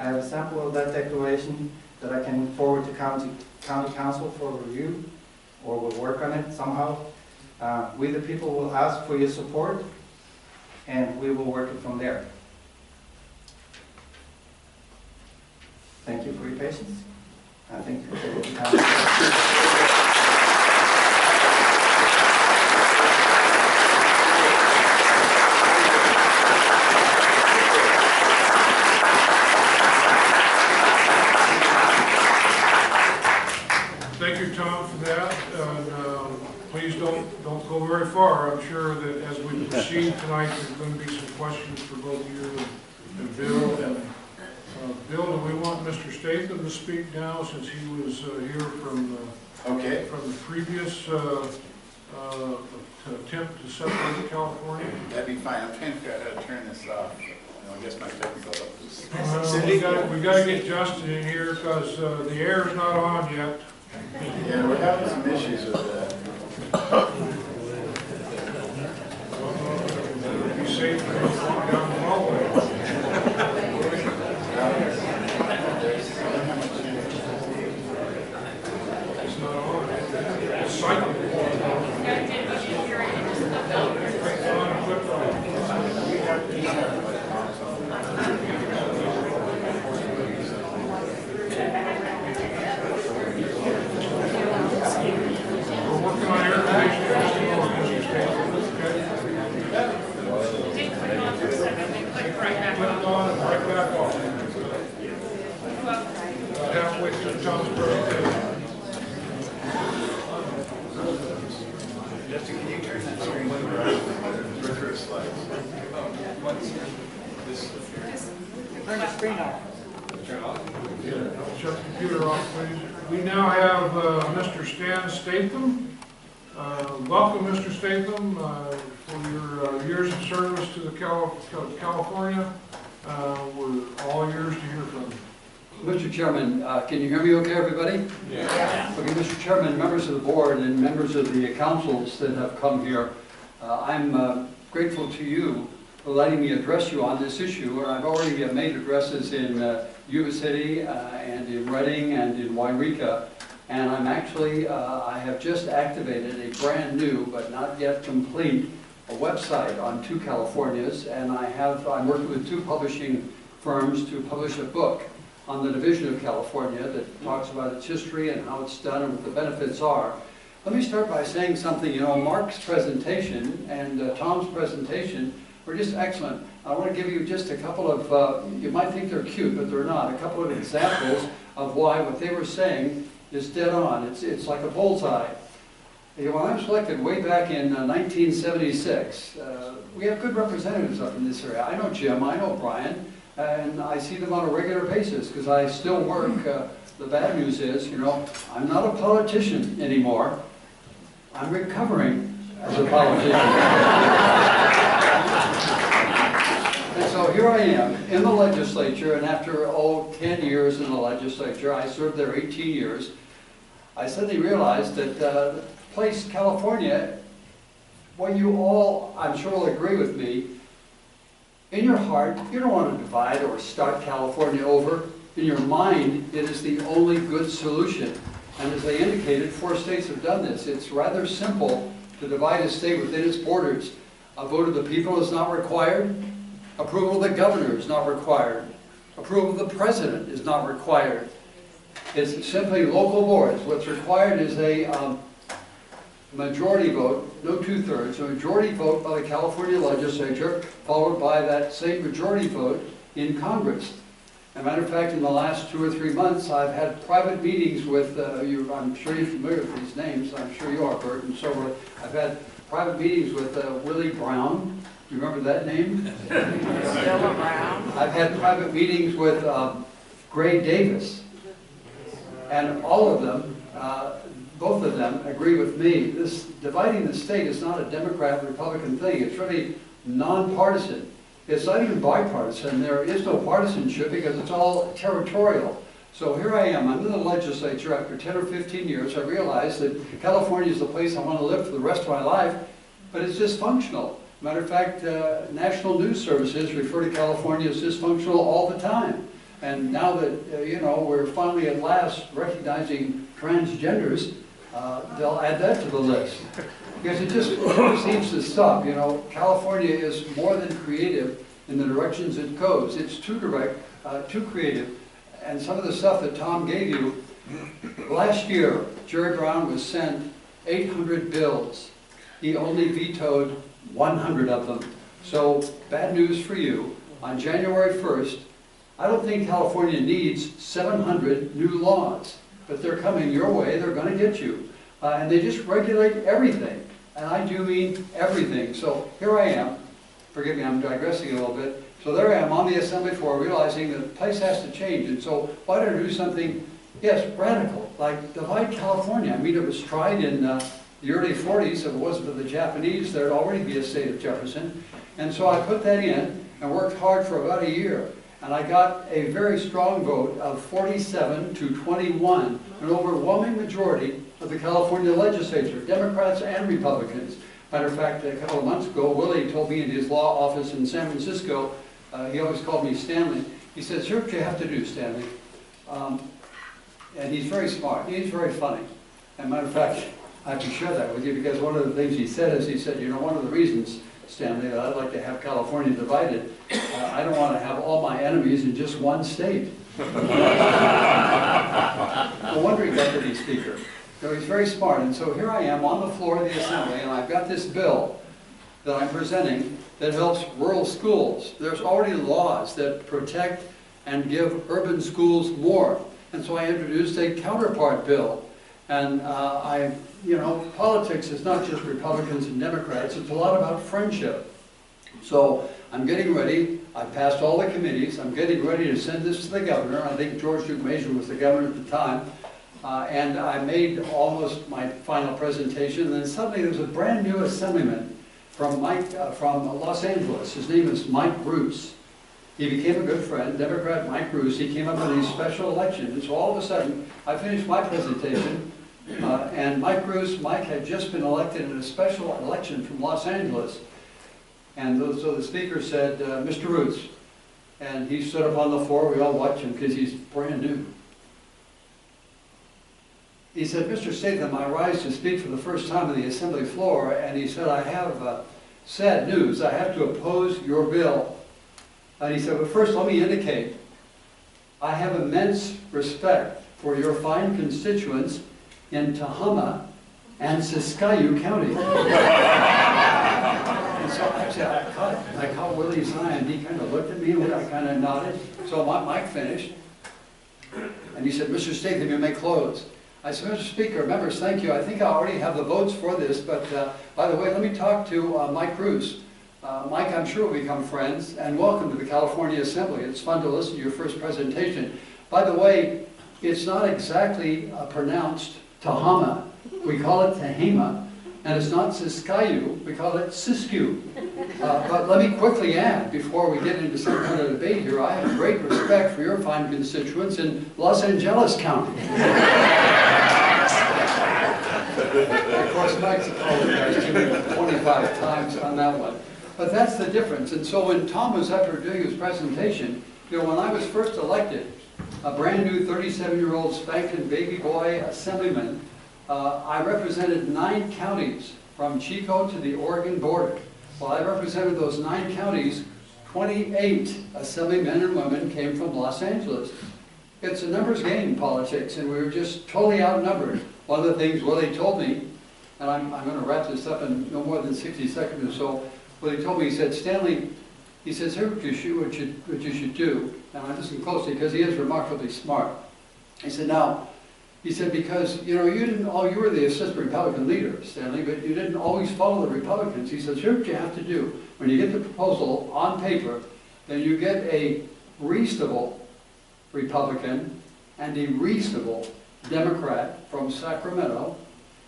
have a sample of that declaration that I can forward to county council for review, or we'll work on it somehow. We the people will ask for your support, and we will work it from there. Thank you for your patience. I think Thank you, Tom, for that. And, please don't go very far. I'm sure that as we proceed tonight, there's going to be some questions for both you and Bill. And Bill, do we want Mr. Statham to speak now, since he was here from the previous attempt to separate California? That'd be fine. I'm trying to figure out how to turn this off. I guess my technical is. We got to get Justin in here because the air is not on yet. Yeah, we're having some issues with that. Be safe when you walk down the hallway. It's not on. It's cycling. Halfway through Tom's presentation. Justin, can you turn that screen for slides? Turn the screen off. Turn it off? Yeah, shut the computer off, please. We now have Mr. Stan Statham. Welcome, Mr. Statham, for your years of service to the California. We're all ears to hear from you. Mr. Chairman, can you hear me okay, everybody? Yeah. Okay, Mr. Chairman, members of the board and members of the councils that have come here, I'm grateful to you for letting me address you on this issue. I've already made addresses in Yuba City and in Redding and in Wairika, and I'm actually, I have just activated a brand new, but not yet complete, a website on 2 Californias, and I'm working with 2 publishing firms to publish a book on the division of California that talks about its history and how it's done and what the benefits are. Let me start by saying something. You know, Mark's presentation and Tom's presentation were just excellent. I want to give you just a couple of, you might think they're cute, but they're not, a couple of examples of why what they were saying is dead on. It's like a bullseye. You know, when I was elected way back in 1976, we have good representatives up in this area. I know Jim, I know Brian, and I see them on a regular basis because I still work. The bad news is, you know, I'm not a politician anymore. I'm recovering as a politician. And so here I am in the legislature, and after, 10 years in the legislature, I served there 18 years, I suddenly realized that the place, California, what you all, I'm sure will agree with me, in your heart, you don't want to divide or start California over. In your mind, it is the only good solution. And as I indicated, 4 states have done this. It's rather simple to divide a state within its borders. A vote of the people is not required. Approval of the governor is not required. Approval of the president is not required. It's simply local boards. What's required is a majority vote, no 2/3, a majority vote by the California legislature, followed by that same majority vote in Congress. As a matter of fact, in the last 2 or 3 months, I've had private meetings with, I'm sure you're familiar with these names, I'm sure you are, Bert, and so I've had private meetings with Willie Brown. Do you remember that name? Stella Brown. I've had private meetings with Gray Davis, and all of them, both of them agree with me. This dividing the state is not a Democrat-Republican thing. It's really nonpartisan. It's not even bipartisan. There is no partisanship because it's all territorial. So here I am. I'm in the legislature after 10 or 15 years. I realize that California is the place I want to live for the rest of my life, but it's dysfunctional. Matter of fact, national news services refer to California as dysfunctional all the time. And now that, you know, we're finally at last recognizing transgenders, they'll add that to the list. Because it just seems to stop, you know. California is more than creative in the directions it goes. It's too direct, too creative. And some of the stuff that Tom gave you, last year, Jerry Brown was sent 800 bills. He only vetoed 100 of them. So, bad news for you. On January 1st, I don't think California needs 700 new laws, but they're coming your way, they're going to get you. And they just regulate everything, and I do mean everything. So here I am, forgive me, I'm digressing a little bit. So there I am on the assembly floor realizing that the place has to change, and so why don't I do something, yes, radical, like divide California. I mean, it was tried in the early 40s, if it wasn't for the Japanese, there'd already be a state of Jefferson. And so I put that in and worked hard for about a year. And I got a very strong vote of 47 to 21, an overwhelming majority of the California legislature, Democrats and Republicans. Matter of fact, a couple of months ago, Willie told me in his law office in San Francisco, he always called me Stanley, he said, "Here's what you have to do, Stanley." And he's very smart, he's very funny. And matter of fact, I have to share that with you because one of the things he said is, he said, you know, one of the reasons, Stanley, that I'd like to have California divided, I don't want to have all my enemies in just one state. No wonder he got to be Speaker. So he's very smart, and so here I am on the floor of the Assembly, and I've got this bill that I'm presenting that helps rural schools. There's already laws that protect and give urban schools more, and so I introduced a counterpart bill. And you know, politics is not just Republicans and Democrats, it's a lot about friendship. So I'm getting ready, I passed all the committees, I'm getting ready to send this to the governor. I think George Duke Major was the governor at the time. And I made almost my final presentation, and then suddenly there was a brand new assemblyman from Los Angeles. His name is Mike Bruce. He became a good friend, Democrat Mike Bruce. He came up in a special election, and so all of a sudden, I finished my presentation, and Mike had just been elected in a special election from Los Angeles. And so the speaker said, "Mr. Roots," and he stood up on the floor. We all watched him because he's brand new. He said, "Mr. Statham, I rise to speak for the first time on the assembly floor," and he said, "I have sad news. I have to oppose your bill." And he said, "But first let me indicate, I have immense respect for your fine constituents in Tehama and Siskiyou County." And so actually I caught Willie's eye, and he kind of looked at me, and I kind of nodded. So Mike finished, and he said, "Mr. Statham, you may close." I said, "Mr. Speaker, members, thank you. I think I already have the votes for this, but by the way, let me talk to Mike Bruce. Mike, I'm sure we'll become friends, and welcome to the California Assembly. It's fun to listen to your first presentation. By the way, it's not exactly pronounced Tehama. We call it Tehama, and it's not Siskiyou. We call it Siskiyou. But let me quickly add, before we get into some kind of debate here, I have great respect for your fine constituents in Los Angeles County." Of course, Mike's apologized to me 25 times on that one. But that's the difference. And so when Tom was up here doing his presentation, you know, when I was first elected, a brand new 37-year-old spanking baby boy assemblyman, I represented 9 counties from Chico to the Oregon border. Well, I represented those 9 counties. 28 assemblymen and women came from Los Angeles. It's a numbers game in politics, and we were just totally outnumbered. One of the things Willie told me, and I'm going to wrap this up in no more than 60 seconds or so. Willie told me, he said, "Stanley," he says, "here's what you should do." And I listened closely because he is remarkably smart. He said, "Now," he said, "because, you know, you were the assistant Republican leader, Stanley, but you didn't always follow the Republicans." He says, "Here's what you have to do. When you get the proposal on paper, then you get a reasonable Republican and a reasonable Democrat from Sacramento,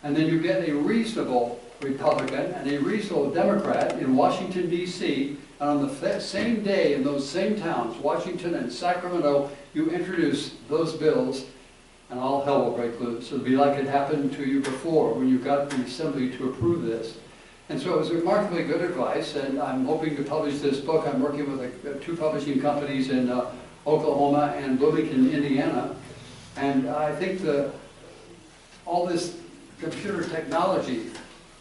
and then you get a reasonable Republican and a reasonable Democrat in Washington, D.C., and on the same day in those same towns, Washington and Sacramento, you introduce those bills, and all hell will break loose. It'll be like it happened to you before when you got the Assembly to approve this." And so it was remarkably good advice, and I'm hoping to publish this book. I'm working with 2 publishing companies in Oklahoma, and Bloomington, Indiana. And I think all this computer technology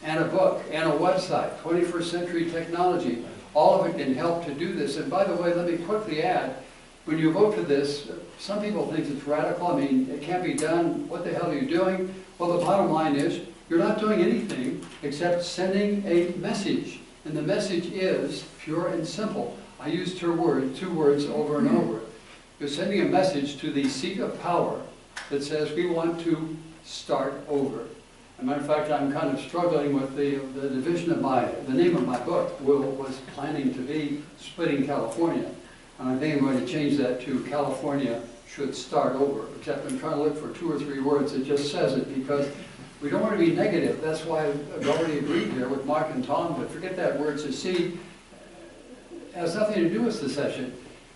and a book and a website, 21st century technology, all of it can help to do this. And by the way, let me quickly add, when you vote for this, some people think it's radical. I mean, it can't be done. What the hell are you doing? Well, the bottom line is, you're not doing anything except sending a message. And the message is pure and simple. I used two words over and over. You're sending a message to the seat of power that says we want to start over. As a matter of fact, I'm kind of struggling with the division of the name of my book was planning to be Splitting California. And I think I'm going to change that to California Should Start Over. Except I'm trying to look for 2 or 3 words that just says it, because we don't want to be negative. That's why I've already agreed here with Mark and Tom, but forget that word secede. It has nothing to do with secession.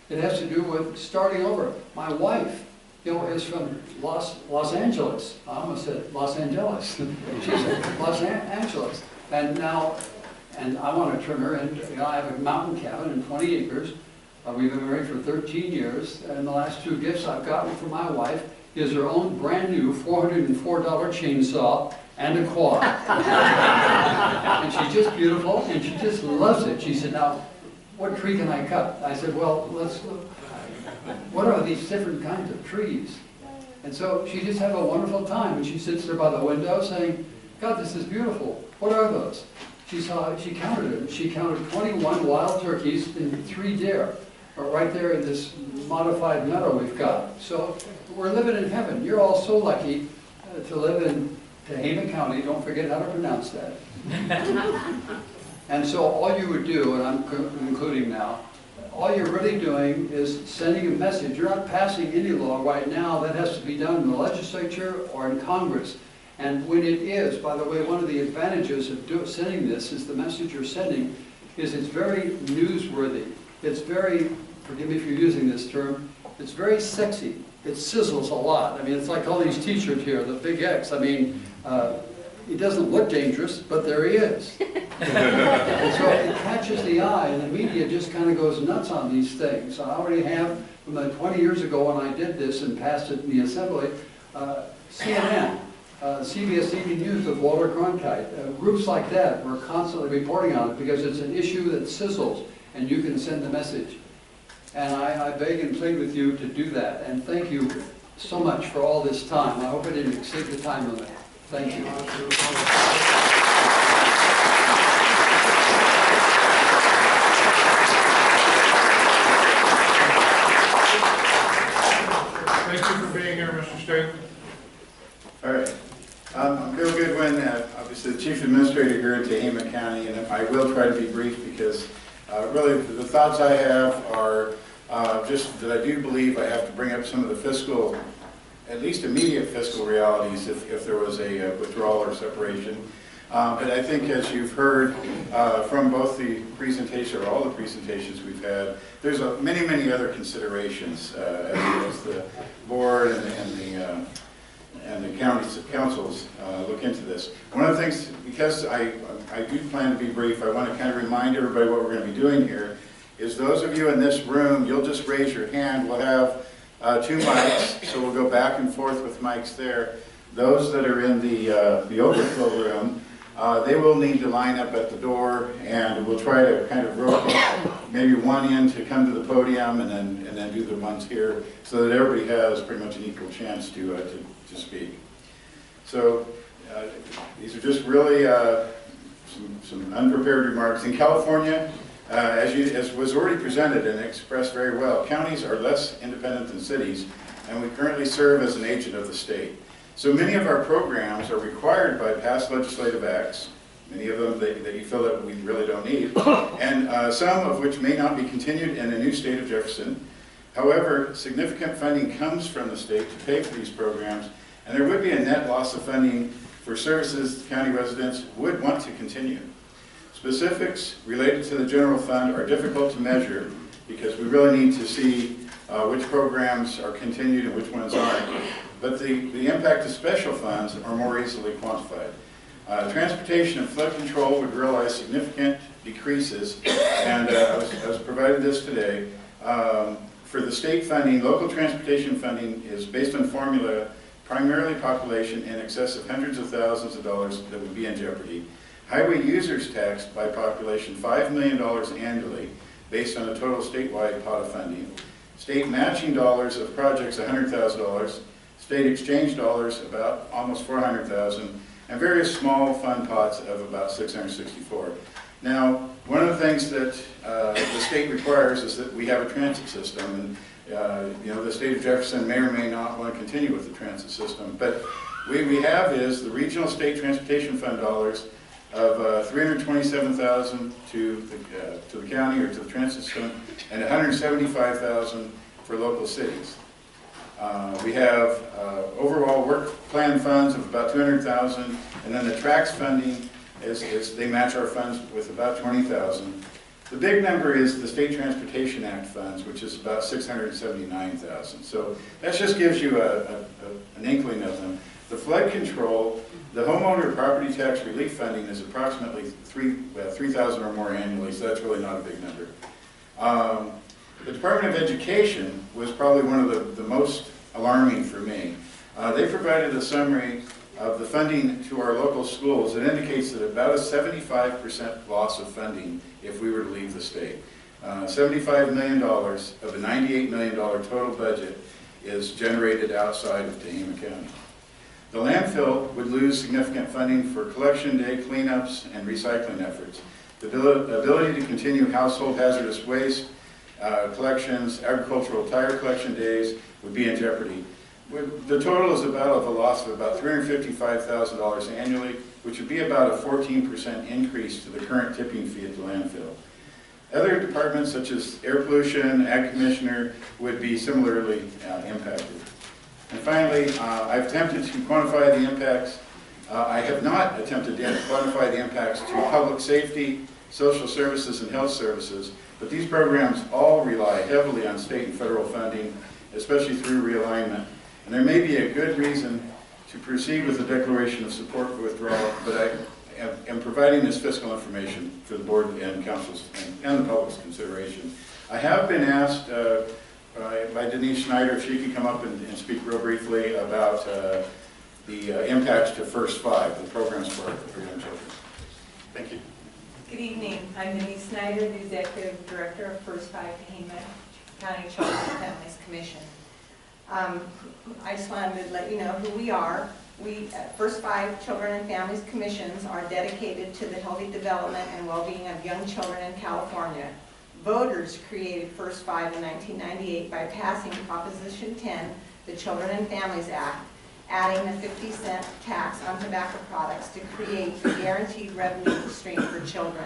It has to do with starting over. My wife, is from Los Angeles. I almost said Los Angeles. She's from Los Angeles. And now, I want to turn her in. I have a mountain cabin in 20 acres. We've been married for 13 years. And the last 2 gifts I've gotten from my wife is her own brand new $404 chainsaw and a quad. And she's just beautiful, and she just loves it. She said, now, what tree can I cut? I said, well, what are these different kinds of trees? And so she just had a wonderful time, and she sits there by the window saying, God, this is beautiful. What are those? She counted them. She counted 21 wild turkeys and 3 deer right there in this modified meadow we've got. So we're living in heaven. You're all so lucky to live in Tehama County. Don't forget how to pronounce that. And so all you would do, and I'm concluding now, all you're really doing is sending a message. You're not passing any law right now. That has to be done in the legislature or in Congress. And when it is, by the way, one of the advantages of sending this is the message you're sending is it's very newsworthy. It's very, forgive me for using this term, it's very sexy. It sizzles a lot. I mean, it's like all these t-shirts here, the big X. I mean, he doesn't look dangerous, but there he is. And so it catches the eye, and the media just kind of goes nuts on these things. I already have, from the 20 years ago when I did this and passed it in the Assembly, CNN, CBS Evening News with Walter Cronkite, groups like that were constantly reporting on it because it's an issue that sizzles, and you can send the message. And I beg and plead with you to do that. And thank you so much for all this time. I hope I didn't exceed the time limit. Thank you. Thank you for being here, Mr. Stanton. All right. I'm Bill Goodwin, obviously the Chief Administrator here in Tehama County, and I will try to be brief because really the thoughts I have are just that I do believe I have to bring up some of the fiscal, at least immediate fiscal realities if there was a withdrawal or separation. But I think as you've heard from both the presentation or all the presentations we've had, there's many, many other considerations as the board and the councils look into this. One of the things, because I do plan to be brief, I want to kind of remind everybody what we're going to be doing here, is those of you in this room, you'll just raise your hand. We'll have 2 mics, so we'll go back and forth with mics there. Those that are in the overflow room, they will need to line up at the door, and we'll try to kind of rotate maybe one in to come to the podium, and then do the ones here, so that everybody has pretty much an equal chance to speak. So these are just really some unprepared remarks. In California, as was already presented and expressed very well, counties are less independent than cities, and we currently serve as an agent of the state. So many of our programs are required by past legislative acts, many of them that you feel that we really don't need, and some of which may not be continued in the new state of Jefferson. However, significant funding comes from the state to pay for these programs, and there would be a net loss of funding for services county residents would want to continue. Specifics related to the general fund are difficult to measure because we really need to see which programs are continued and which ones aren't. But the impact of special funds are more easily quantified. Transportation and flood control would realize significant decreases, and I was provided this today. For the state funding, local transportation funding is based on formula, primarily population in excess of hundreds of thousands of dollars that would be in jeopardy. Highway users tax by population $5 million annually based on a total statewide pot of funding. State matching dollars of projects $100,000, state exchange dollars about almost $400,000, and various small fund pots of about $664. Now, one of the things that the state requires is that we have a transit system, and you know, the state of Jefferson may or may not want to continue with the transit system, but what we have is the regional state transportation fund dollars of $327,000 to the county or to the transit system, and $175,000 for local cities. We have overall work plan funds of about $200,000, and then the TRAX funding is they match our funds with about $20,000. The big number is the State Transportation Act funds, which is about $679,000. So that just gives you an inkling of them. The flood control, the homeowner property tax relief funding is approximately $3,000 or more annually, so that's really not a big number. The Department of Education was probably one of the most alarming for me. They provided a summary of the funding to our local schools. It indicates that about a 75% loss of funding if we were to leave the state. $75 million of a $98 million total budget is generated outside of Tehama County. The landfill would lose significant funding for collection day cleanups and recycling efforts. The ability to continue household hazardous waste collections, agricultural tire collection days would be in jeopardy. The total is about a loss of about $355,000 annually, which would be about a 14% increase to the current tipping fee at the landfill. Other departments such as air pollution, ag commissioner would be similarly impacted. And finally, I've attempted to quantify the impacts. I have not attempted to quantify the impacts to public safety, social services, and health services, but these programs all rely heavily on state and federal funding, especially through realignment. And there may be a good reason to proceed with the declaration of support for withdrawal, but I am providing this fiscal information for the board and council's and the public's consideration. I have been asked by Denise Schneider if she could come up and speak real briefly about the impacts to First Five, the programs for young children. Thank you. Good evening. I'm Denise Schneider, the Executive Director of First Five Tehama County Children and Families Commission. I just wanted to let you know who we are. We, First Five Children and Families Commissions, are dedicated to the healthy development and well-being of young children in California. Voters created First Five in 1998 by passing Proposition 10, the Children and Families Act, adding a 50-cent tax on tobacco products to create a guaranteed revenue stream for children.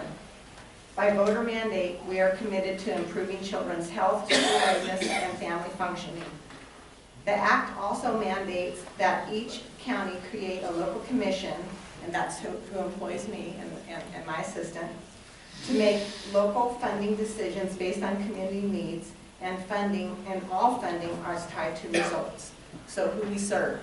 By voter mandate, we are committed to improving children's health, school readiness, and family functioning. The Act also mandates that each county create a local commission, and that's who employs me and my assistant, to make local funding decisions based on community needs, and all funding is tied to results. So who we serve.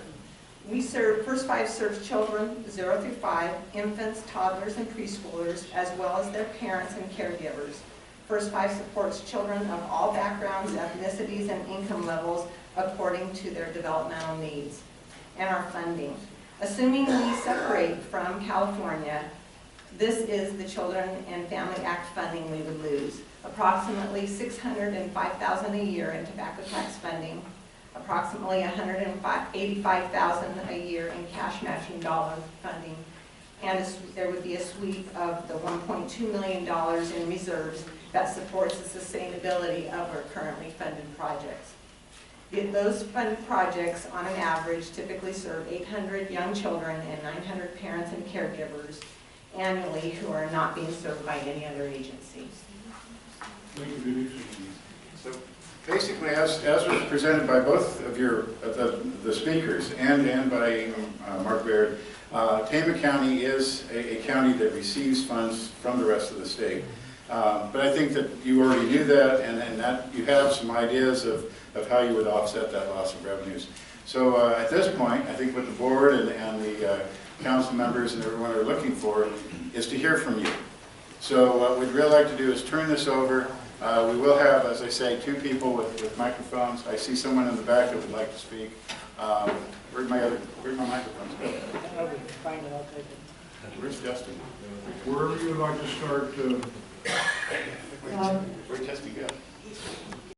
First Five serves children 0 through 5, infants, toddlers, and preschoolers, as well as their parents and caregivers. First Five supports children of all backgrounds, ethnicities, and income levels according to their developmental needs. And our funding. Assuming we separate from California, this is the Children and Family Act funding we would lose. Approximately $605,000 a year in tobacco tax funding, approximately $185,000 a year in cash matching dollar funding, and there would be a sweep of the $1.2 million in reserves that supports the sustainability of our currently funded projects. Those funded projects, on an average, typically serve 800 young children and 900 parents and caregivers annually who are not being served by any other agency. Thank you, Denise. So basically, as was presented by both of the speakers and by Mark Baird, Tehama County is a county that receives funds from the rest of the state. But I think that you already knew that, and that you have some ideas of how you would offset that loss of revenues. So at this point, I think what the board and the council members and everyone are looking for is to hear from you. So what we'd really like to do is turn this over We will have, as I say, 2 people with microphones. I see someone in the back that would like to speak. Where'd my microphones go? Where's Justin? Wherever you would like to start, Where'd Justin go?